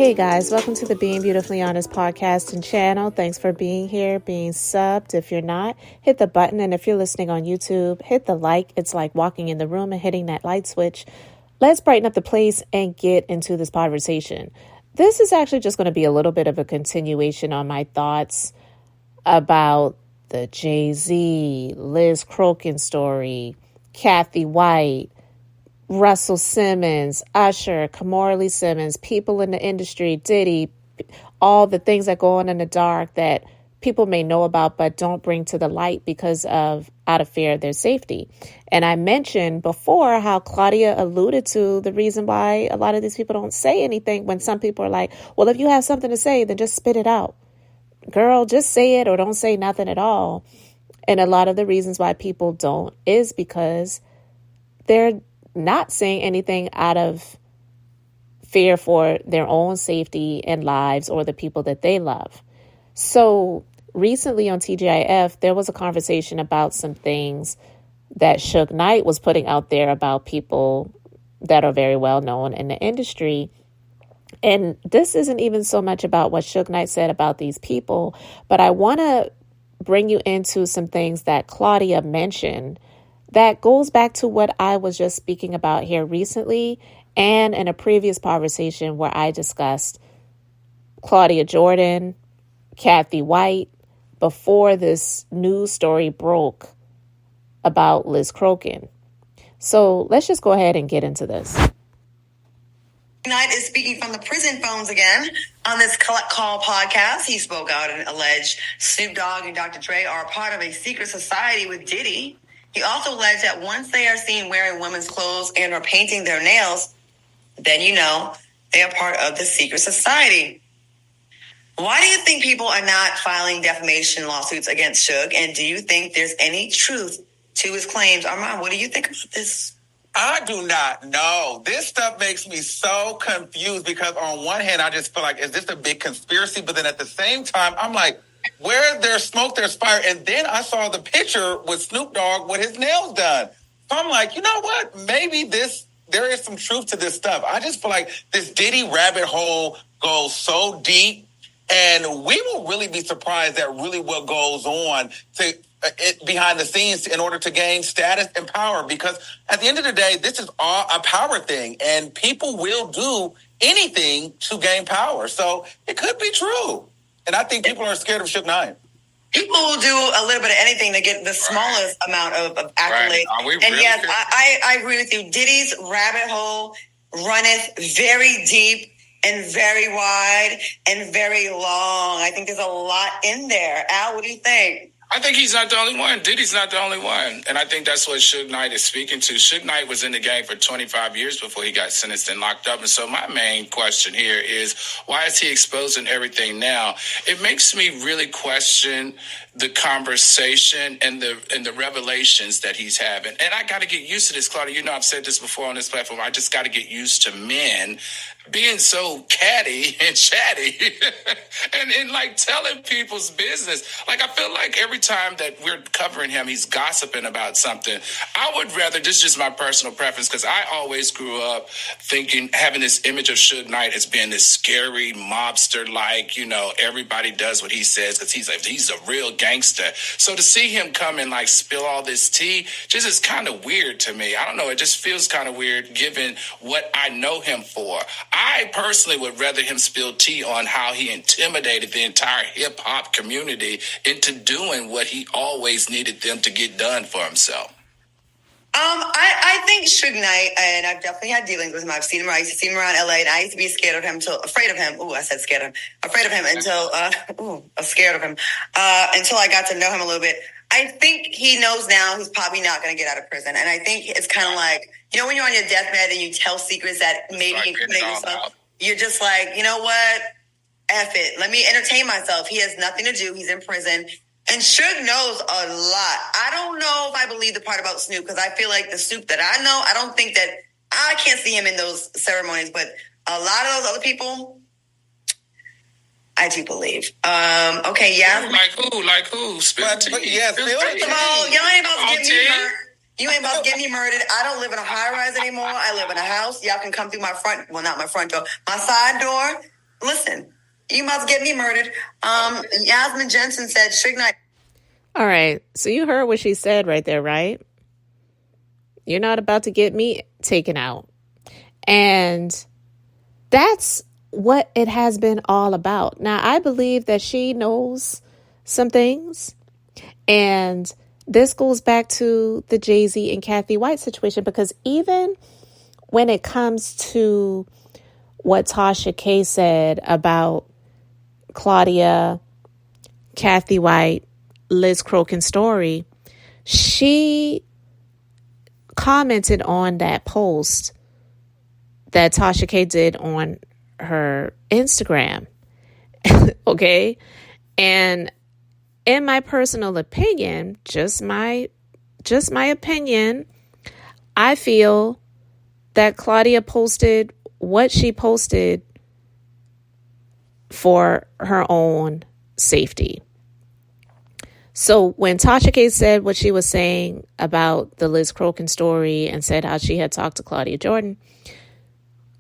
Hey guys, welcome to the Being Beautifully Honest podcast and channel. Thanks for being here, being subbed. If you're not, hit the button. And if you're listening on YouTube, hit the like. It's like walking in the room and hitting that light switch. Let's brighten up the place and get into this conversation. This is actually just going to be a little bit of a continuation on my thoughts about the Jay-Z, Liz Crokin story, Cathy White, Russell Simmons, Usher, Kamora Simmons, people in the industry, Diddy, all the things that go on in the dark that people may know about but don't bring to the light because of out of fear of their safety. And I mentioned before how Claudia alluded to the reason why a lot of these people don't say anything when some people are like, well, if you have something to say, then just spit it out. Girl, just say it or don't say nothing at all. And a lot of the reasons why people don't is because they're not saying anything out of fear for their own safety and lives or the people that they love. So recently on TGIF, there was a conversation about some things that Suge Knight was putting out there about people that are very well known in the industry. And this isn't even so much about what Suge Knight said about these people, but I want to bring you into some things that Claudia mentioned that goes back to what I was just speaking about here recently and in a previous conversation where I discussed Claudiajordan, Cathy White, before this news story broke about Liz Crokin. So let's just go ahead and get into this. Knight is speaking from the prison phones again on this call podcast. He spoke out and alleged Snoop Dogg and Dr. Dre are a part of a secret society with Diddy. He also alleged that once they are seen wearing women's clothes and or painting their nails, then you know they are part of the secret society. Why do you think people are not filing defamation lawsuits against Suge? And do you think there's any truth to his claims? Armand, what do you think about this? I do not know. This stuff makes me so confused because on one hand, I just feel like, is this a big conspiracy? But then at the same time, I'm like, where there's smoke, there's fire. And then I saw the picture with Snoop Dogg with his nails done. So I'm like, you know what? Maybe there is some truth to this stuff. I just feel like this Diddy rabbit hole goes so deep, and we will really be surprised at really what goes on behind the scenes in order to gain status and power. Because at the end of the day, this is all a power thing, and people will do anything to gain power. So it could be true. And I think people are scared of Suge Knight. People will do a little bit of anything to get the smallest amount of accolades. Right. And yes, I agree with you. Diddy's rabbit hole runneth very deep and very wide and very long. I think there's a lot in there. Al, what do you think? I think he's not the only one. Diddy's not the only one. And I think that's what Suge Knight is speaking to. Suge Knight was in the game for 25 years before he got sentenced and locked up. And so my main question here is, why is he exposing everything now? It makes me really question the conversation and the revelations that he's having. And I got to get used to this, Claudia. You know, I've said this before on this platform. I just got to get used to men being so catty and chatty and like telling people's business. Like, I feel like every time that we're covering him, he's gossiping about something. I would rather, this is just my personal preference, because I always grew up having this image of Suge Knight as being this scary mobster, like, you know, everybody does what he says because he's a real gangster. So to see him come and like spill all this tea just is kind of weird to me. I don't know. It just feels kind of weird given what I know him for. I personally would rather him spill tea on how he intimidated the entire hip hop community into doing what he always needed them to get done for himself. I think Suge Knight, and I've definitely had dealings with him. I used to see him around LA, and I used to be afraid of him until scared of him until I got to know him a little bit. I think he knows now he's probably not going to get out of prison. And I think it's kind of like, you know, when you're on your deathbed and you tell secrets that maybe incriminate yourself, you're just like, you know what? F it. Let me entertain myself. He has nothing to do. He's in prison. And Suge knows a lot. I don't know if I believe the part about Snoop, because I feel like the Snoop that I know, I don't think that, I can't see him in those ceremonies, but a lot of those other people, I do believe. Okay, yeah. Like who? First of all, you ain't about to get me murdered. You ain't about to get me murdered. I don't live in a high rise anymore. I live in a house. Y'all can come through my front, well, not my front door, my side door. Listen, you about to get me murdered. Yasmin Jensen said, Suge Knight. All right. So you heard what she said right there, right? You're not about to get me taken out. And that's what it has been all about. Now, I believe that she knows some things. And this goes back to the Jay-Z and Cathy White situation, because even when it comes to what Tasha K said about Claudia, Cathy White, Liz Crokin's story, she commented on that post that Tasha K did on her Instagram. Okay. And in my personal opinion, just my opinion, I feel that Claudia posted what she posted for her own safety. So when Tasha K said what she was saying about the Liz Crokin story and said how she had talked to Claudia,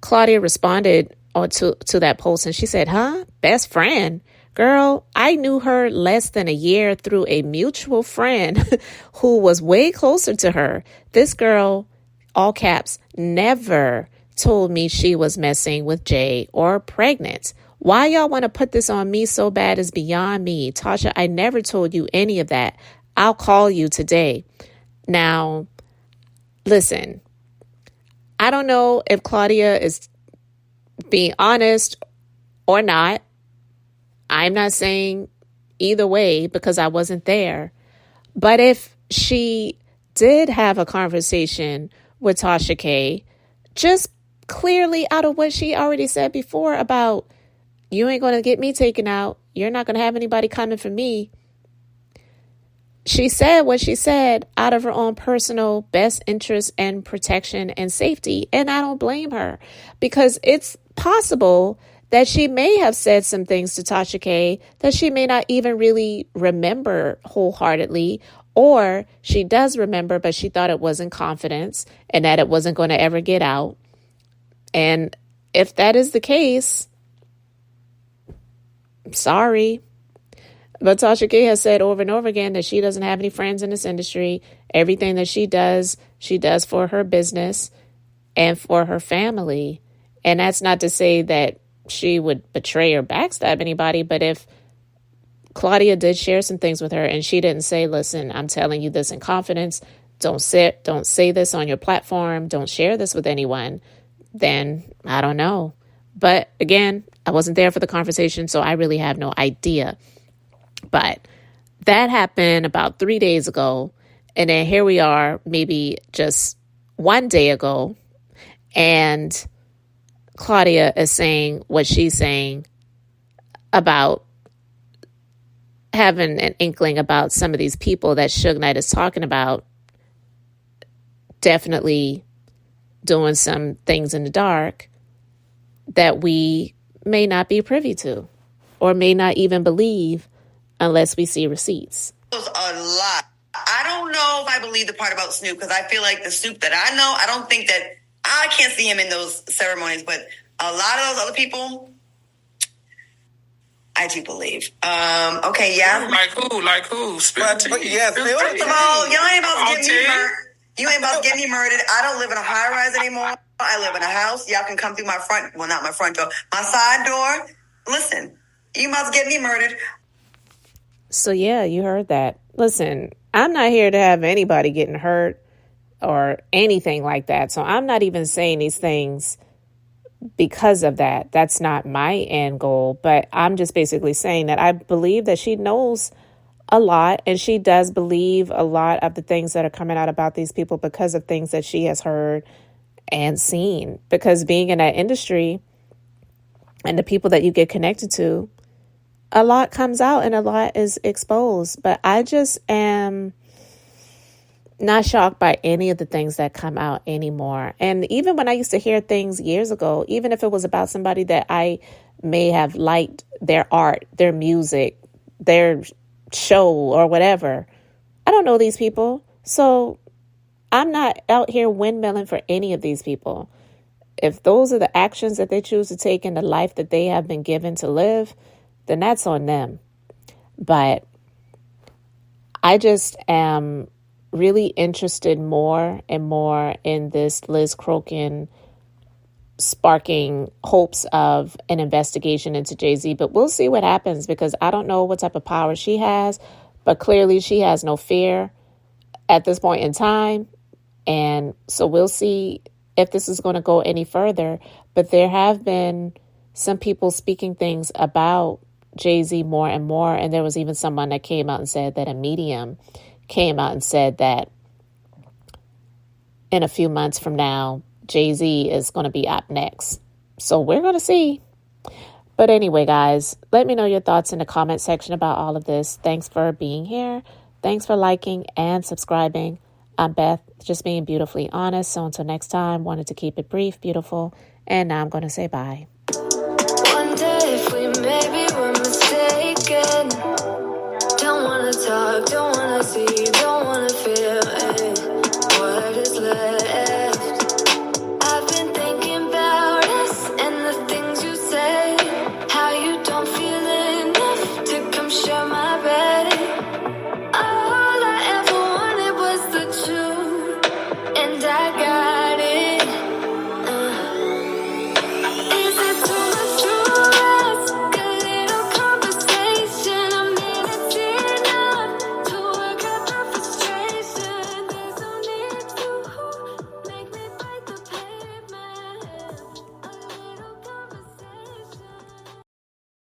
Claudia responded to that post and she said, best friend? Girl, I knew her less than a year through a mutual friend who was way closer to her. This girl, all caps, never told me she was messing with Jay or pregnant. Why y'all want to put this on me so bad is beyond me. Tasha, I never told you any of that. I'll call you today. Now, listen, I don't know if Claudia is being honest or not. I'm not saying either way because I wasn't there. But if she did have a conversation with Tasha K, just clearly out of what she already said before about, you ain't going to get me taken out. You're not going to have anybody coming for me. She said what she said out of her own personal best interest and protection and safety. And I don't blame her, because it's possible that she may have said some things to Tasha K that she may not even really remember wholeheartedly, or she does remember, but she thought it was in confidence and that it wasn't going to ever get out. And if that is the case, sorry. But Tasha K has said over and over again that she doesn't have any friends in this industry. Everything that she does for her business and for her family. And that's not to say that she would betray or backstab anybody. But if Claudia did share some things with her and she didn't say, listen, I'm telling you this in confidence, don't say this on your platform, don't share this with anyone, then I don't know. But again, I wasn't there for the conversation, so I really have no idea. But that happened about 3 days ago. And then here we are, maybe just 1 day ago. And Claudia is saying what she's saying about having an inkling about some of these people that Suge Knight is talking about definitely doing some things in the dark that we may not be privy to or may not even believe unless we see receipts. A lot. I don't know if I believe the part about Snoop, because I feel like the Snoop that I know, I don't think that I can't see him in those ceremonies, but a lot of those other people, I do believe. Okay, yeah. Like who? First of all, y'all ain't about to get me murdered. You ain't about to get me murdered. I don't live in a high rise anymore. I live in a house. Y'all can come through my front, well, not my front door, my side door. Listen, you about to get me murdered. So yeah, you heard that. Listen, I'm not here to have anybody getting hurt or anything like that. So I'm not even saying these things because of that. That's not my end goal. But I'm just basically saying that I believe that she knows a lot, and she does believe a lot of the things that are coming out about these people because of things that she has heard and seen. Because being in that industry and the people that you get connected to, a lot comes out and a lot is exposed. But I just am not shocked by any of the things that come out anymore. And even when I used to hear things years ago, even if it was about somebody that I may have liked their art, their music, their show or whatever, I don't know these people. So I'm not out here windmilling for any of these people. if those are the actions that they choose to take in the life that they have been given to live, then that's on them. But I just am really interested more and more in this Liz Crokin sparking hopes of an investigation into Jay-Z. But we'll see what happens, because I don't know what type of power she has, but clearly she has no fear at this point in time. And so we'll see if this is going to go any further. But there have been some people speaking things about Jay-Z more and more. And there was even someone that came out and said that a medium came out and said that in a few months from now, Jay-Z is going to be up next. So we're going to see. But anyway, guys, let me know your thoughts in the comment section about all of this. Thanks for being here. Thanks for liking and subscribing. I'm Beth, just being beautifully honest. So until next time, wanted to keep it brief, beautiful, and now I'm going to say bye.